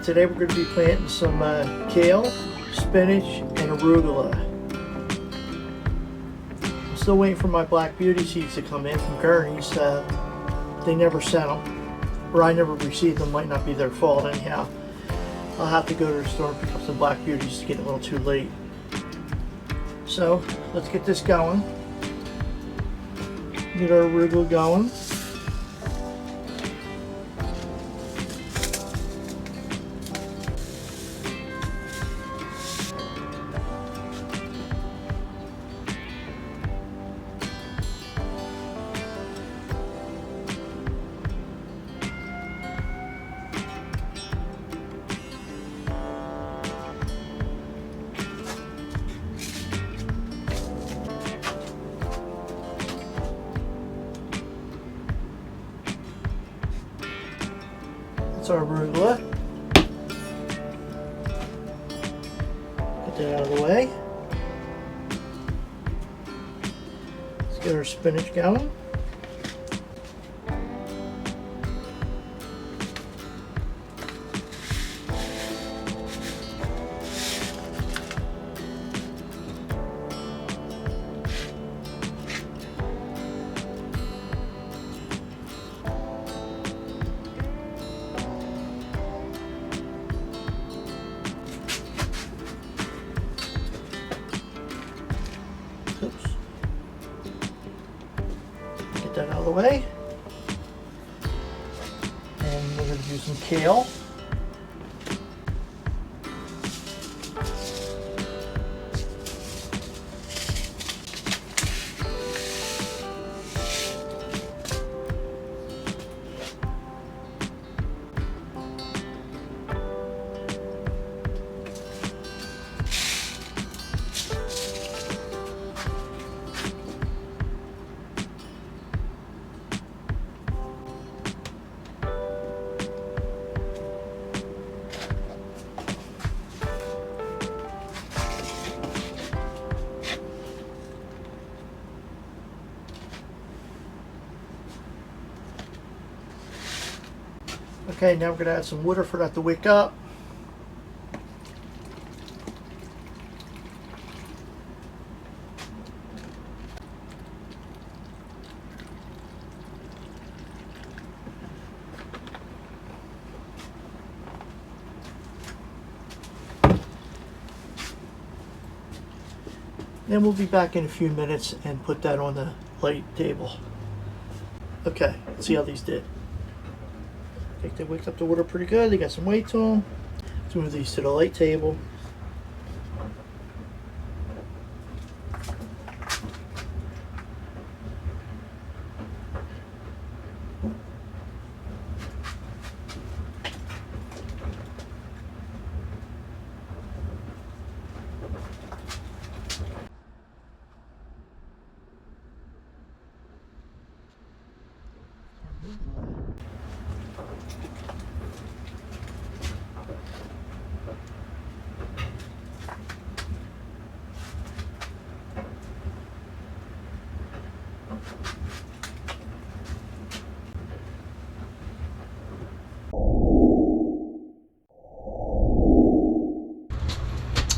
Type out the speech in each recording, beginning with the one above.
today we're going to be planting some kale, spinach, and arugula. I'm still waiting for my black beauty seeds to come in from Gurney's. They never sent them, or I never received them. Might not be their fault anyhow. I'll have to go to the store and pick up some black beauties. It's getting a little too late. So let's get this going. Get our arugula going. Our arugula. Get that out of the way. Let's get our spinach going. Oops. Get that out of the way. And we're going to do some kale. Okay, now we're going to add some water for that to wick up. Then we'll be back in a few minutes and put that on the light table. Okay, let's see how these did. I think they wicked up the water pretty good. They got some weight to them. Let's move these to the light table.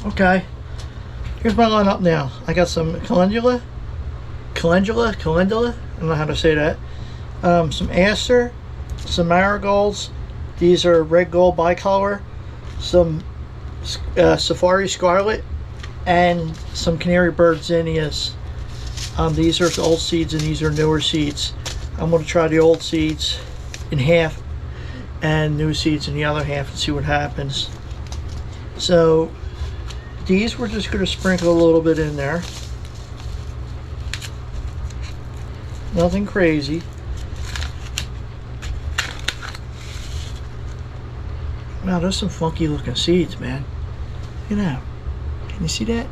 Okay, here's my lineup now. I got some calendula, I don't know how to say that. Some aster, some marigolds. These are red gold bicolor. Some safari scarlet, and some canary bird zinnias. These are old seeds and these are newer seeds. I'm going to try the old seeds in half and new seeds in the other half and see what happens. So these we're just going to sprinkle a little bit in there. Nothing crazy. Wow, those some funky looking seeds, man. Look at that. Can you see that?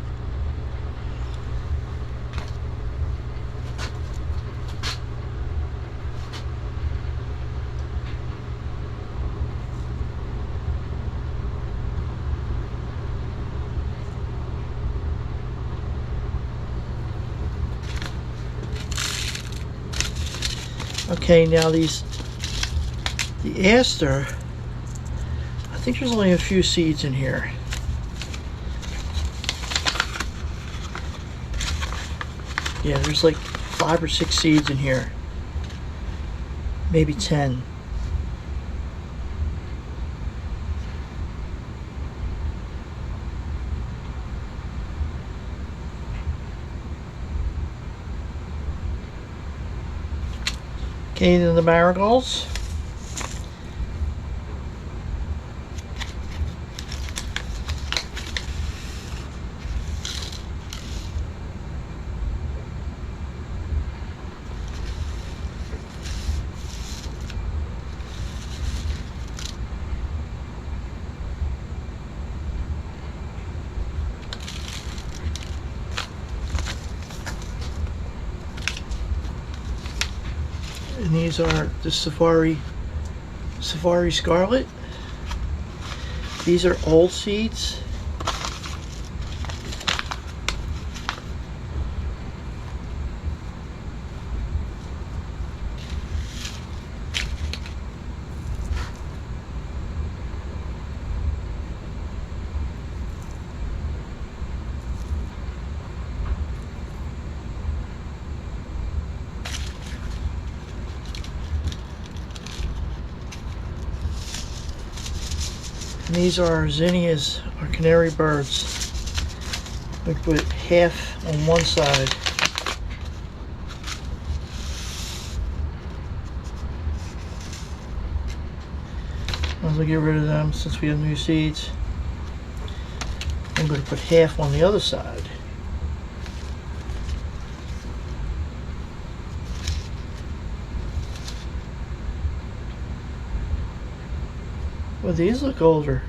Okay, now the aster, I think there's only a few seeds in here. Yeah, there's like 5 or 6 seeds in here. Maybe 10. Okay, then the marigolds. And these are the Safari Scarlet. These are old seeds. And these are zinnias, or canary birds. We put half on one side. Might as well get rid of them since we have new seeds. I'm going to put half on the other side. Well, these look older.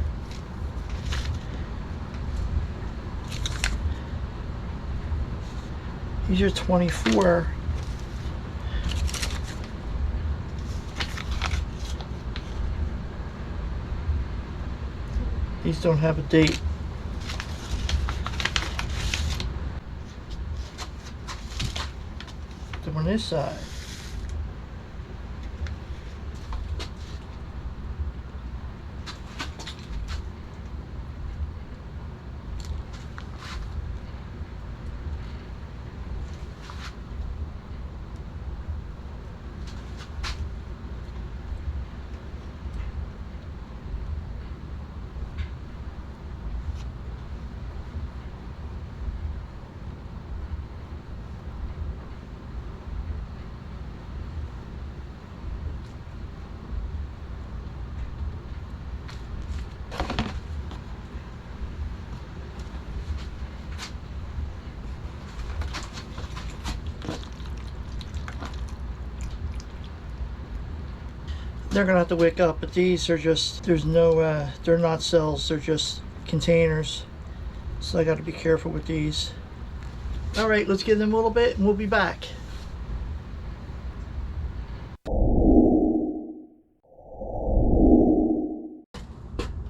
These are 24. These don't have a date. Put them on this side. They're gonna have to wick up, but these are just, there's no, they're not cells, they're just containers. So I gotta be careful with these. All right, let's give them a little bit and we'll be back.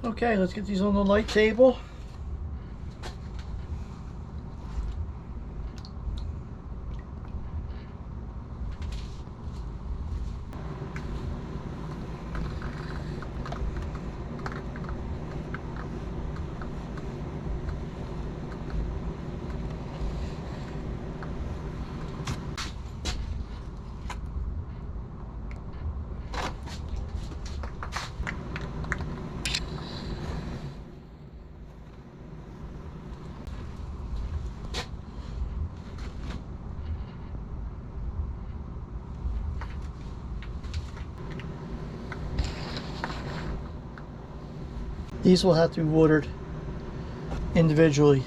Okay, let's get these on the light table. These will have to be watered individually.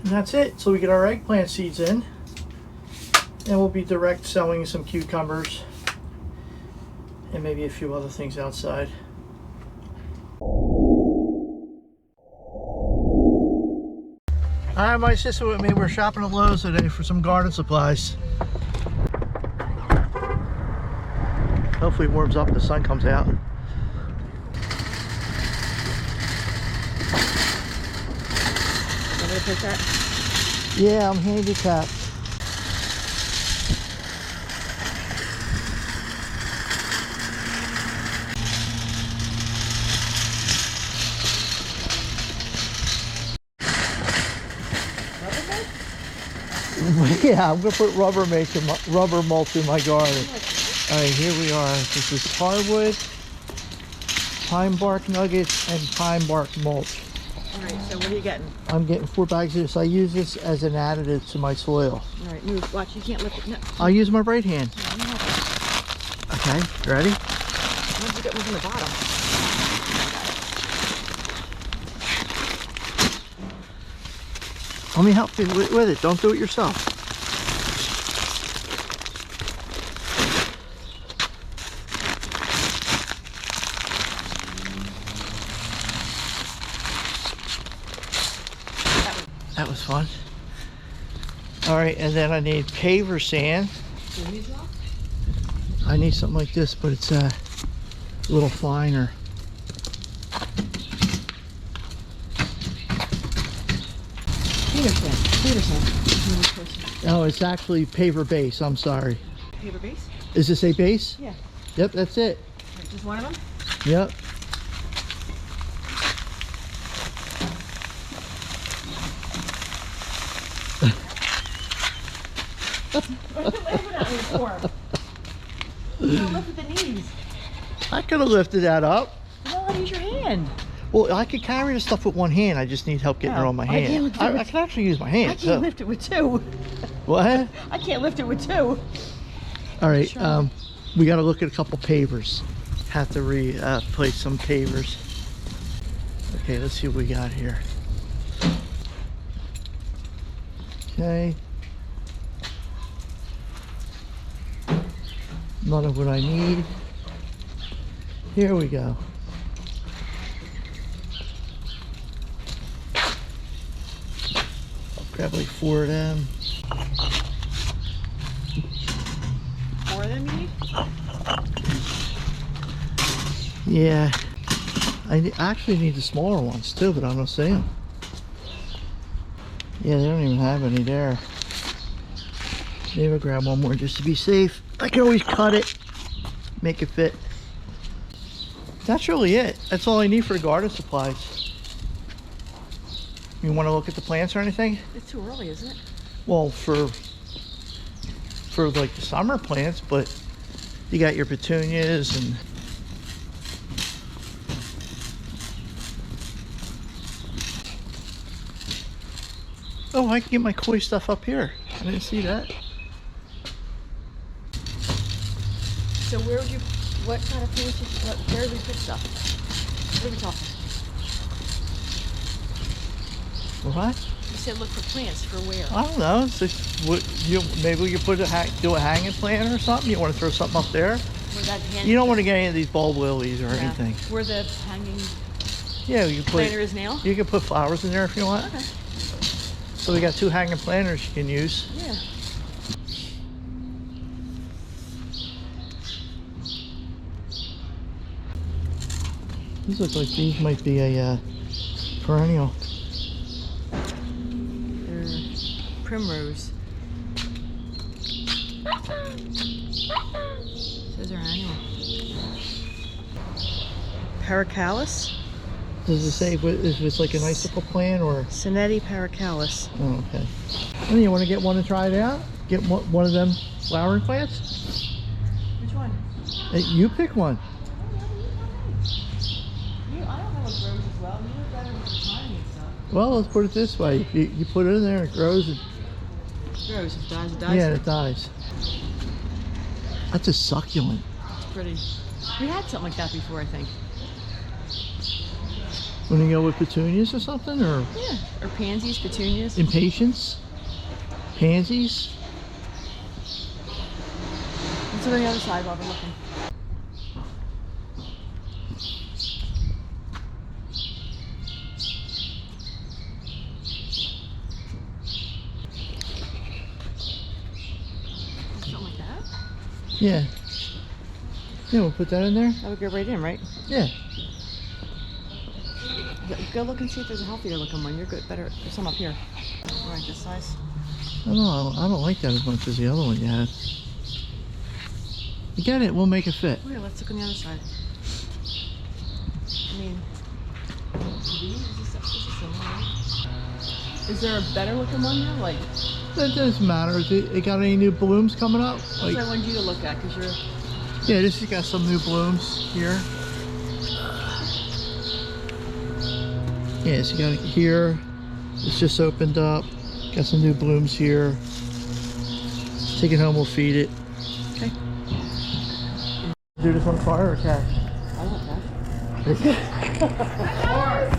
And that's it. So we get our eggplant seeds in, and we'll be direct selling some cucumbers and maybe a few other things outside. I have my sister with me. We're shopping at Lowe's today for some garden supplies. Hopefully it warms up and the sun comes out. Want me to take that? Yeah, I'm handicapped. Yeah, I'm gonna put rubber mulch in my garden. All right, here we are. This is hardwood, pine bark nuggets, and pine bark mulch. All right, so what are you getting? I'm getting 4 bags of this. I use this as an additive to my soil. All right, move. Watch, you can't lift it. No. I'll use my right hand. No. Okay, ready? Why did you get one from the bottom? Let me help you with it. Don't do it yourself. That was fun. All right, and then I need paver sand. I need something like this, but it's a little finer. Peterson. No, it's actually paver base. I'm sorry. Paver base? Is this a base? Yeah. Yep, that's it. Right, just one of them? Yep. What are you laughing at me for? You don't lift with the knees. I could have lifted that up. You don't want to use your hand. Well, I could carry the stuff with one hand. I just need help getting it on my hand. I can actually use my hand. I can't lift it with two. What? I can't lift it with two. All right, we got to look at a couple pavers. Have to replace some pavers. Okay, let's see what we got here. Okay. None of what I need. Here we go. I'll grab like 4 of them. 4 of them you need? Yeah. I actually need the smaller ones too, but I don't see them. Yeah, they don't even have any there. Maybe I'll grab one more just to be safe. I can always cut it, make it fit. That's really it. That's all I need for garden supplies. You want to look at the plants or anything? It's too early, isn't it? Well, for like the summer plants, but you got your petunias and oh, I can get my koi stuff up here. I didn't see that. So where would you, what kind of plants, where do we put stuff? What are we talking? What? You said look for plants for where? I don't know. It's just, maybe you put do a hanging plant or something. You want to throw something up there. Where that You don't want to get any of these bulb lilies or anything. Where the hanging Yeah, you can planter is now? You can put flowers in there if you want. Okay. So we got 2 hanging planters you can use. Yeah. These look like these might be a perennial. They're primrose. Those are annual. Paracallis? Does it say if it's like an icicle plant or? Cinetti paracallis. Oh, okay. Well, you want to get one and try it out? Get one of them flowering plants? Which one? Hey, you pick one. I don't know what grows as well. You look better with the timing and stuff. Well, let's put it this way. If you put it in there, it grows. It grows. If it dies, it dies. Yeah, it dies. That's a succulent. It's pretty. We had something like that before, I think. Want to go with petunias or something? Or Yeah. Or pansies, petunias. impatiens? Pansies? Let's look on the other side while we're looking. Something like that? Yeah. Yeah, we'll put that in there. That would go right in, right? Yeah. Go look and see if there's a healthier looking one. You're good. Better. There's some up here. All right, this size. I don't like that as much as the other one you had. You get it, we'll make it fit. Oh yeah, let's look on the other side. I mean, is there a better looking one there? Like That doesn't matter. It got any new blooms coming up? So I wanted you to look at because you're. Yeah, this has got some new blooms here. Yeah, so you got it here. It's just opened up. Got some new blooms here. Take it home, we'll feed it. Okay. Do this on fire or cash? I want that.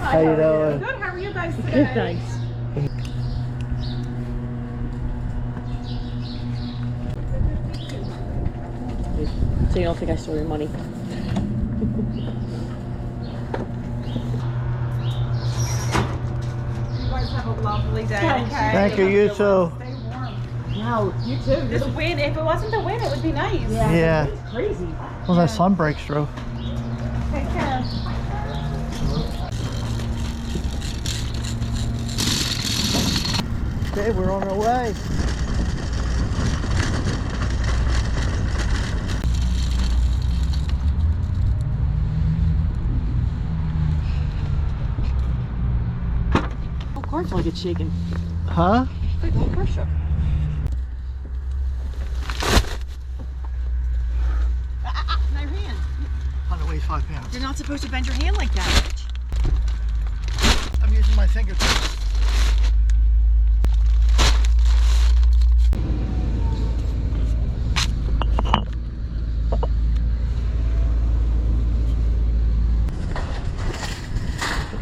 How you doing? Good, how are you guys today? Good, thanks. So you don't think I stole your money? You guys have a lovely day, Thanks. okay? Thank you, you too. Stay warm. No, you too. This wind, if it wasn't the wind, it would be nice. Yeah. It's crazy. Well, that sun breaks through. Take care. Okay, we're on our way. Of course, like it's shaking. Huh? Like the whole car shook. My hand. 185 pounds. You're not supposed to bend your hand like that. I'm using my fingertips.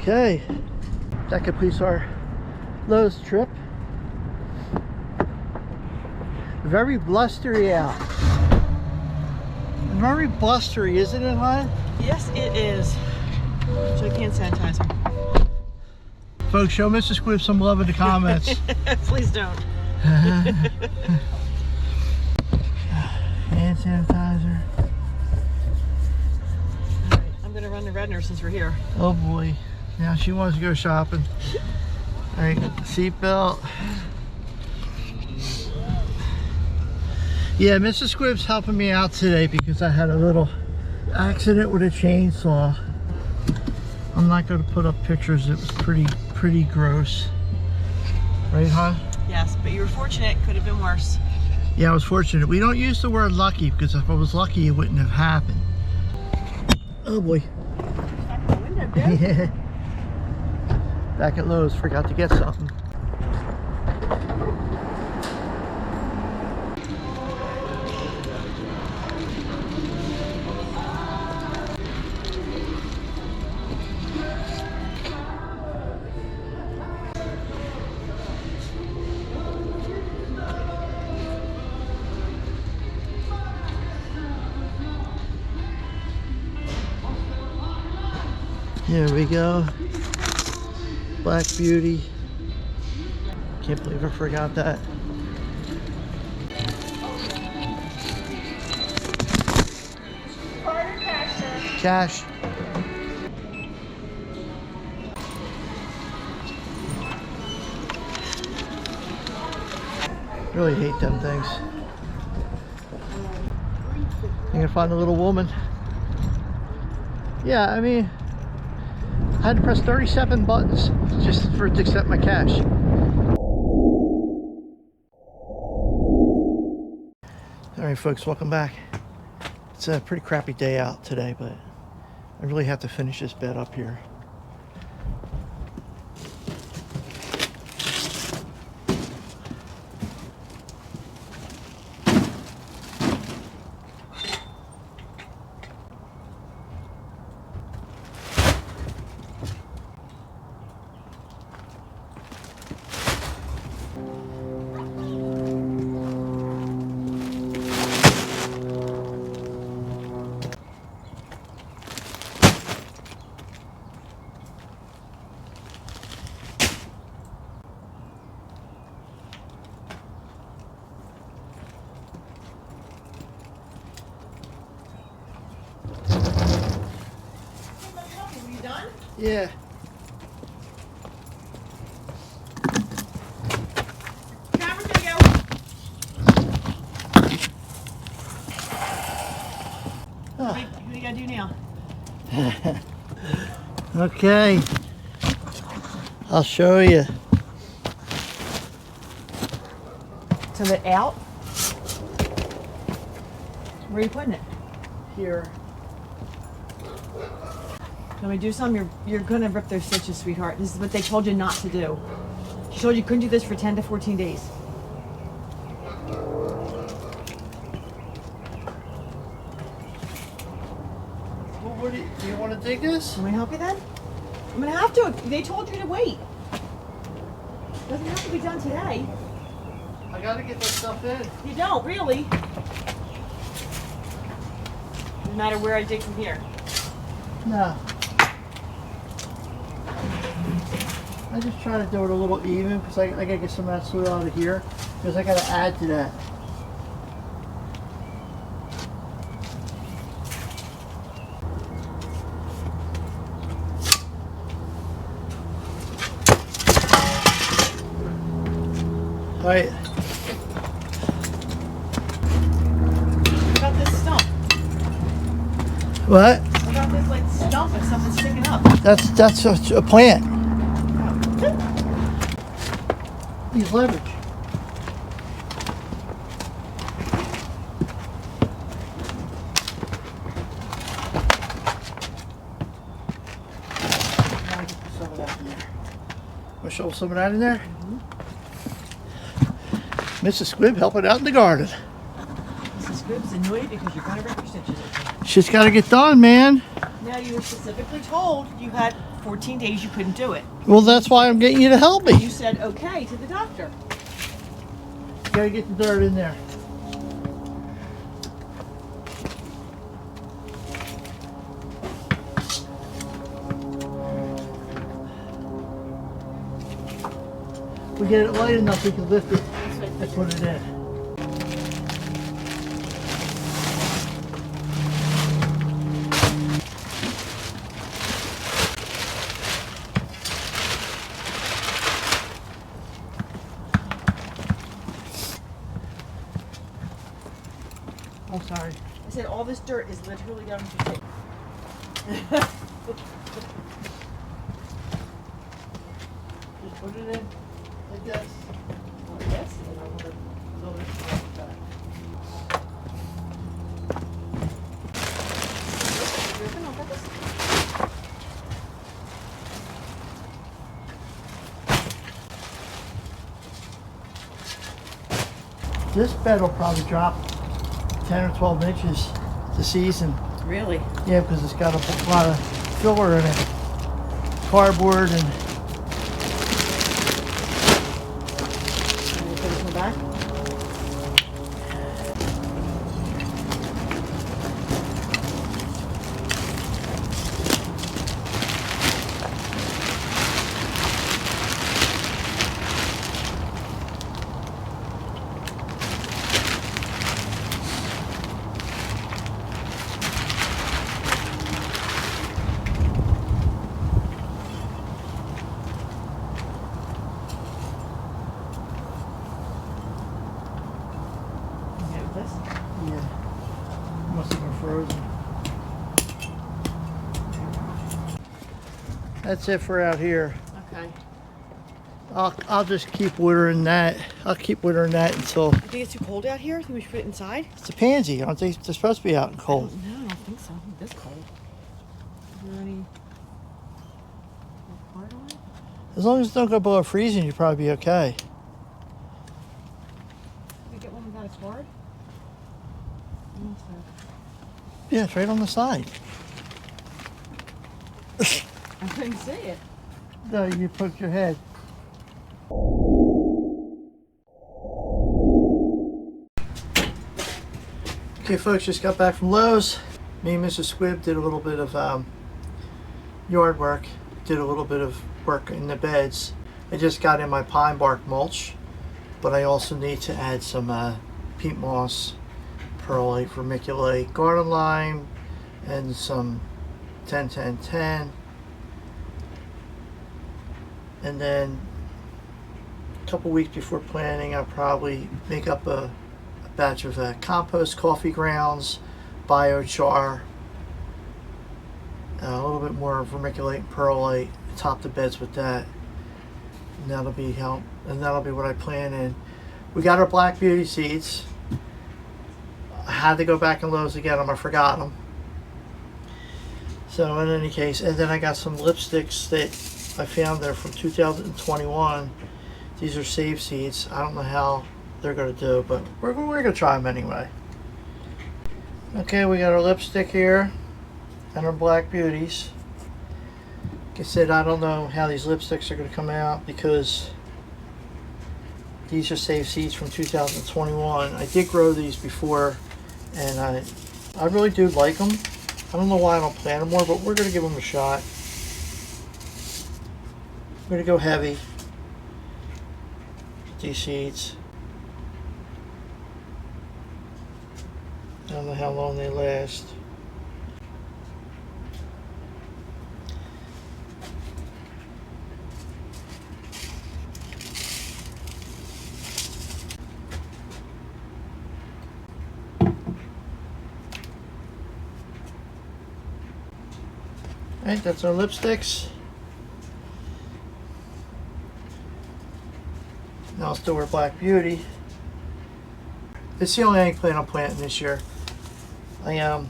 Okay, that completes our Lowe's trip. Very blustery out. Very blustery, isn't it, hon? Yes, it is. Shake hand sanitizer. Folks, show Mr. Squibb some love in the comments. Please don't. Hand sanitizer. All right, I'm gonna run to Redner since we're here. Oh boy. Now she wants to go shopping. Alright, seatbelt. Yeah, Mrs. Squibb's helping me out today because I had a little accident with a chainsaw. I'm not going to put up pictures. It was pretty gross. Right, hon? Yes, but you were fortunate. Could have been worse. Yeah, I was fortunate. We don't use the word lucky because if I was lucky, it wouldn't have happened. Oh boy. Yeah. Back at Lowe's, forgot to get something. Here we go. Black Beauty. Can't believe I forgot that. Cash. Really hate them things. I'm gonna find a little woman. Yeah, I mean, I had to press 37 buttons just for it to accept my cash. Alright folks, welcome back. It's a pretty crappy day out today, but I really have to finish this bed up here. Yeah. Camera video. What do you gotta do now? Okay. I'll show you. some of it out. Where are you putting it? Here. Let me do some. You're gonna rip those stitches, sweetheart. This is what they told you not to do. She told you couldn't do this for 10 to 14 days. Well, what do you want to dig this? Can we help you then? I'm gonna have to. They told you to wait. Doesn't have to be done today. I gotta get this stuff in. You don't really. No matter where I dig from here. No. I just try to do it a little even because I gotta get some of that soil out of here because I gotta add to that. All right. What about this stump? What? What about this like stump and something sticking up? That's a plant. Use leverage. Want to shovel some of that in there? Mrs. SQWIB helping out in the garden. Mrs. SQWIB's annoyed because you're gonna rip your stitches. Shit's got to get done, man. Now you were specifically told you had 14 days you couldn't do it. Well, that's why I'm getting you to help me. You said okay to the doctor. Got to get the dirt in there. We get it light enough we can lift it and put it in. I'm sorry. I said all this dirt is literally going to take. Just put it in like this. Like this? And I'm gonna fill it like that. Ripping on purpose? This bed will probably drop 10 or 12 inches this season. Really? Yeah, because it's got a lot of filler in it. Cardboard and Can you put this one back? This? yeah, must have been frozen. That's it for out here. Okay. I'll just keep watering that. I'll keep watering that until You think it's too cold out here? Think we should put it inside? it's a pansy. Aren't they? They're supposed to be out and cold. No, I don't think so. This cold. Is there any part on it? As long as it don't go below freezing, you'll probably be okay. Did we get one without a card? Yeah, it's right on the side. I couldn't see it. No, you put your head. Okay, folks, just got back from Lowe's. Me and Mrs. SQWIB did a little bit of yard work. Did a little bit of work in the beds. I just got in my pine bark mulch, but I also need to add some peat moss, perlite, vermiculite, garden lime, and some 10-10-10. And then a couple weeks before planting, I'll probably make up a batch of compost, coffee grounds, biochar, a little bit more vermiculite and perlite, top the beds with that. And that'll be what I plan in. We got our Black Beauty seeds. I had to go back and Lowe's to get them. I forgot them. So in any case, and then I got some lipsticks that I found there from 2021. These are save seeds. I don't know how they're going to do, but we're going to try them anyway. Okay, we got our lipstick here and our Black Beauties. Like I said, I don't know how these lipsticks are going to come out because these are save seeds from 2021. I did grow these before, and I really do like them. I don't know why I don't plant them more, but we're going to give them a shot. We're going to go heavy with these seeds. I don't know how long they last. Alright, that's our lipsticks. Now let's do our Black Beauty. It's the only eggplant I'm planting this year. I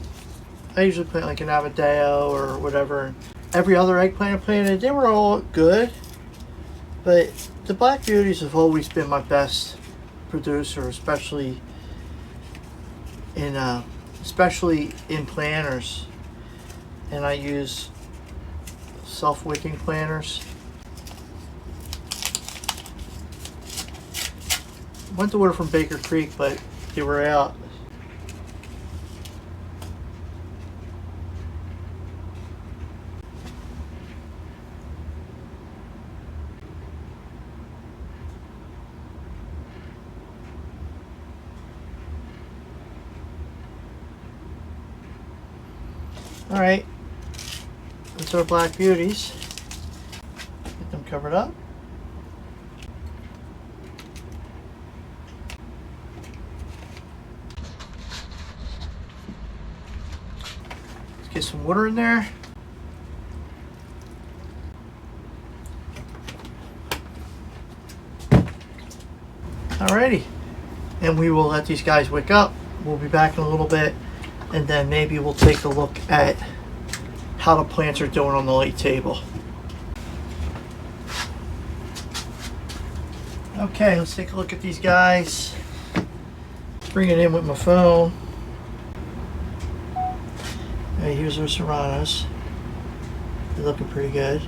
usually plant like an Amadeo or whatever. Every other eggplant I planted, they were all good, but the Black Beauties have always been my best producer, especially in planters. And I use self-wicking planters. Went to order from Baker Creek, but they were out. All right, that's our Black Beauties. Get them covered up. Let's get some water in there. Alrighty, and we will let these guys wake up. We'll be back in a little bit, and then maybe we'll take a look at how the plants are doing on the light table. Okay, let's take a look at these guys. Bring it in with my phone. Hey, here's our serranos. They're looking pretty good.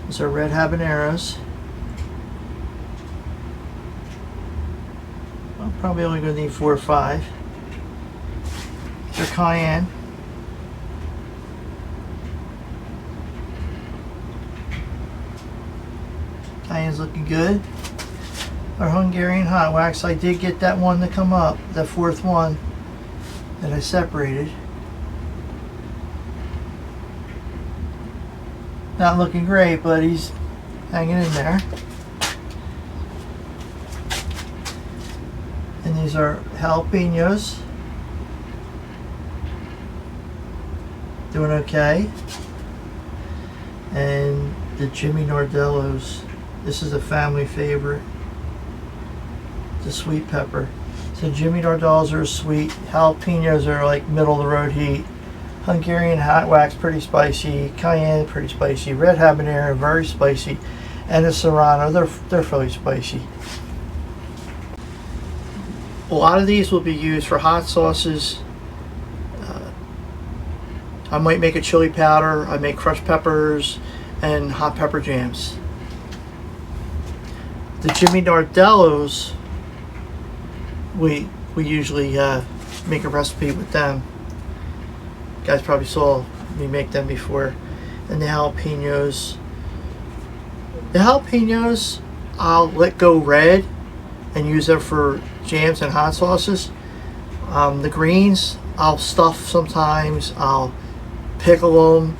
These are red habaneros. I'm probably only going to need 4 or 5. They're cayenne. Cayenne's looking good. Our Hungarian hot wax, I did get that one to come up, that 4th one that I separated. Not looking great, but he's hanging in there. And these are jalapenos. Doing okay. And the Jimmy Nardellos. This is a family favorite. The sweet pepper. So Jimmy Nardellos are sweet. Jalapenos are like middle of the road heat. Hungarian hot wax, pretty spicy. Cayenne, pretty spicy. Red habanero, very spicy. And the serrano, they're fairly spicy. A lot of these will be used for hot sauces. I might make a chili powder. I make crushed peppers and hot pepper jams. The Jimmy Nardellos, we usually make a recipe with them. You guys probably saw me make them before. And the jalapenos. The jalapenos, I'll let go red and use them for jams and hot sauces. The greens, I'll stuff sometimes. I'll pickle them.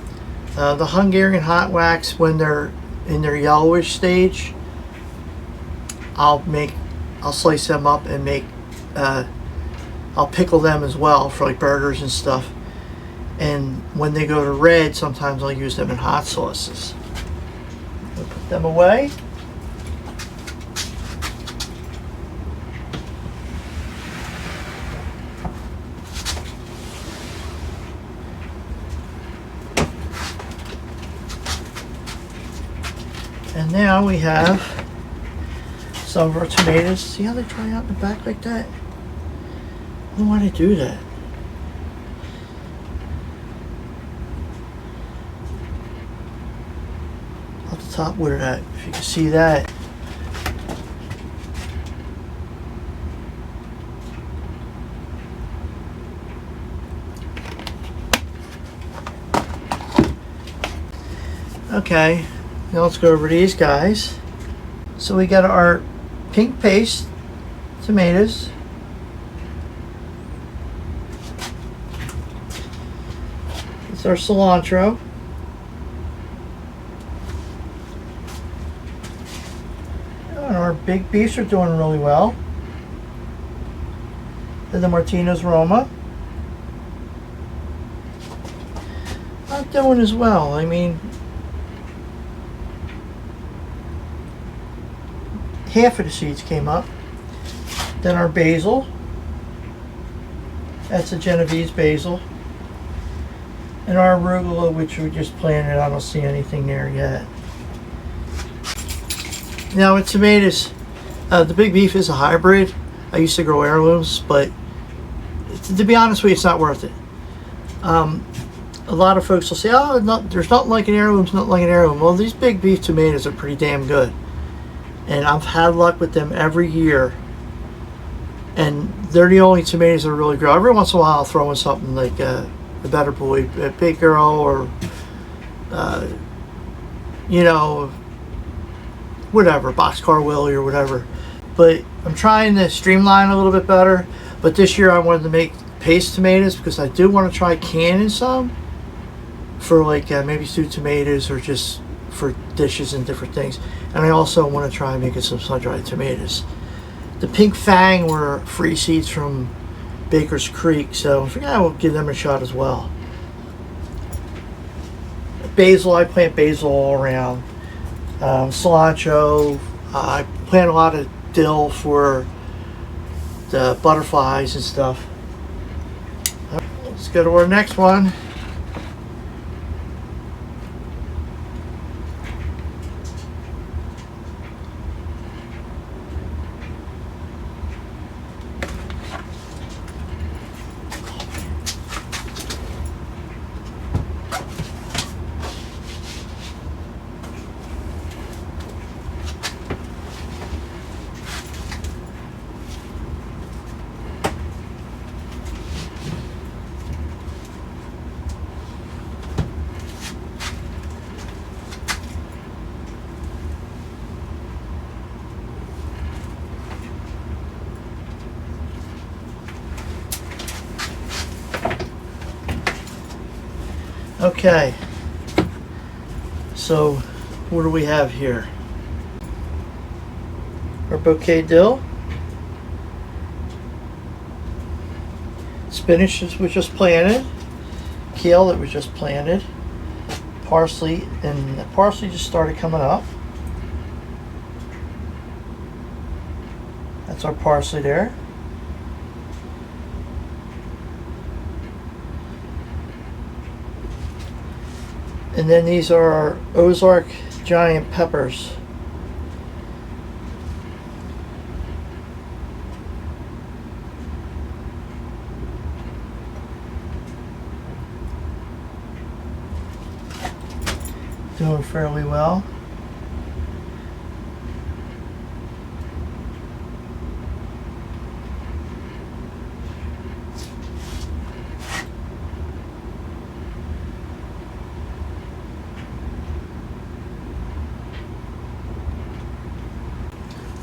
The Hungarian hot wax, when they're in their yellowish stage, I'll slice them up and make. I'll pickle them as well for like burgers and stuff. And when they go to red, sometimes I'll use them in hot sauces. them away. And now we have some of our tomatoes. See how they dry out in the back like that? I don't know why they do that. Off the top with that, if you can see that. Okay, now let's go over these guys. So we got our pink paste tomatoes. It's our cilantro. And our big beefs are doing really well. Then the Martinez Roma. Not doing as well. I mean, half of the seeds came up. Then our basil. That's a Genovese basil. And our arugula, which we just planted. I don't see anything there yet. Now with tomatoes, the big beef is a hybrid. I used to grow heirlooms, but to be honest with you, it's not worth it. A lot of folks will say, oh, there's nothing like an heirloom, nothing like an heirloom. Well, these big beef tomatoes are pretty damn good. And I've had luck with them every year. And they're the only tomatoes that really grow. Every once in a while I'll throw in something like a Better Boy, a Big Girl, or you know, whatever, Boxcar Willie or whatever. But I'm trying to streamline a little bit better. But this year I wanted to make paste tomatoes because I do want to try canning some for like maybe stewed tomatoes or just for dishes and different things. And I also want to try making some sun-dried tomatoes. The Pink Fang were free seeds from Baker's Creek, so I figured I will give them a shot as well. Basil, I plant basil all around. Cilantro, I plant a lot of dill for the butterflies and stuff. Let's go to our next one. Okay, so what do we have here? Our bouquet dill, spinach that was just planted, kale that was just planted, parsley, and the parsley just started coming up. That's our parsley there. And then these are our Ozark giant peppers. Doing fairly well.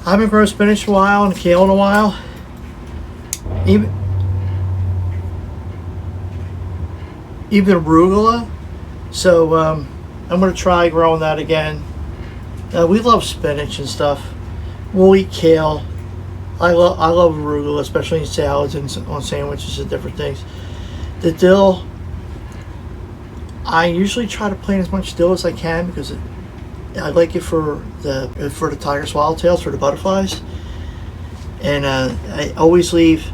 I haven't grown spinach in a while and kale in a while. Even arugula. So I'm going to try growing that again. We love spinach and stuff. We'll eat kale. I love arugula, especially in salads and on sandwiches and different things. The dill, I usually try to plant as much dill as I can because I like it for the tiger swallowtails, for the butterflies. And I always leave,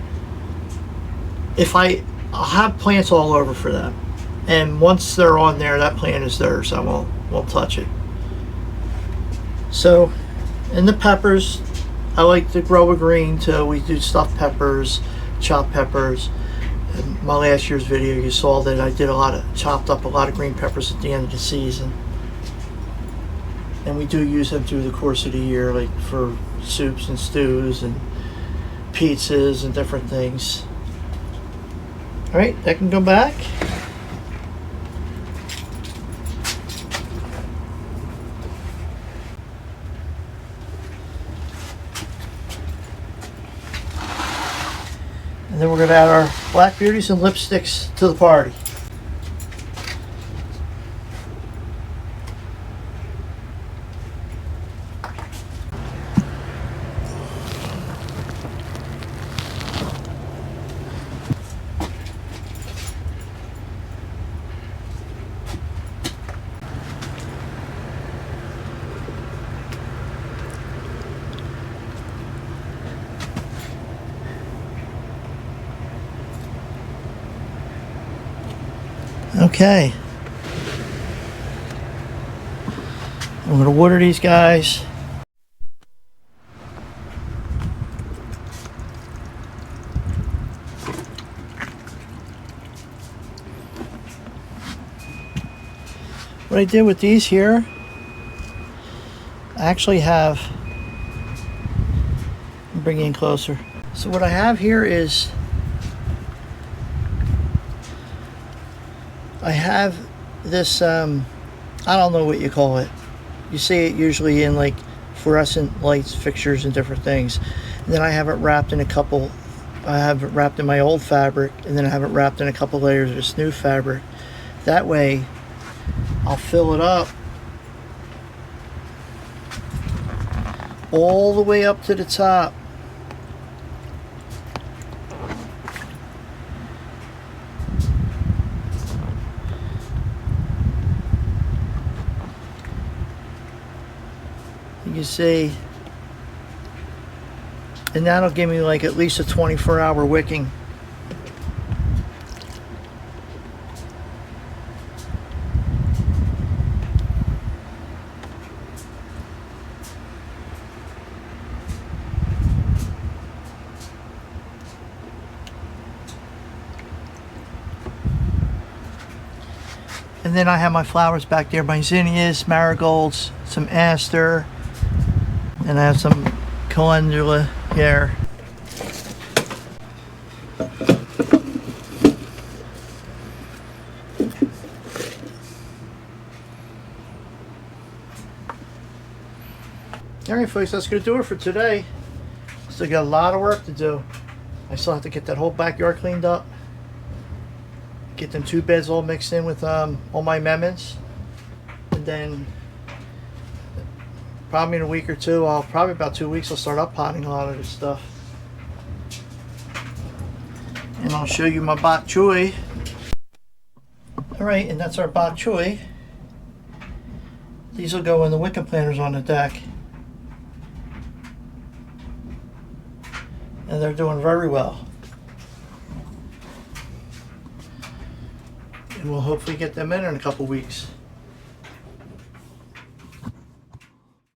I'll have plants all over for them. And once they're on there, that plant is theirs. I won't touch it. So, and the peppers, I like to grow a green too. We do stuffed peppers, chopped peppers. In my last year's video, you saw that I did chopped up a lot of green peppers at the end of the season. And we do use them through the course of the year, like for soups and stews and pizzas and different things. All right, that can go back. And then we're going to add our black beauties and lipsticks to the party. Okay. I'm going to water these guys. What I did with these here, I actually have, bring it in closer. So what I have here is, I have this, I don't know what you call it. You see it usually in like fluorescent lights, fixtures, and different things. And then I have it wrapped in I have it wrapped in my old fabric, and then I have it wrapped in a couple layers of this new fabric. That way, I'll fill it up all the way up to the top. You can see, and that'll give me like at least a 24-hour wicking. And then I have my flowers back there, my zinnias, marigolds, some aster, and I have some calendula here. Alright folks, that's going to do it for today. Still got a lot of work to do. I still have to get that whole backyard cleaned up. Get them 2 beds all mixed in with all my amendments. And then probably in a week or two, probably about 2 weeks, I'll start up potting a lot of this stuff. And I'll show you my bok choy. Alright, and that's our bok choy. These will go in the wicker planters on the deck. And they're doing very well. And we'll hopefully get them in a couple weeks.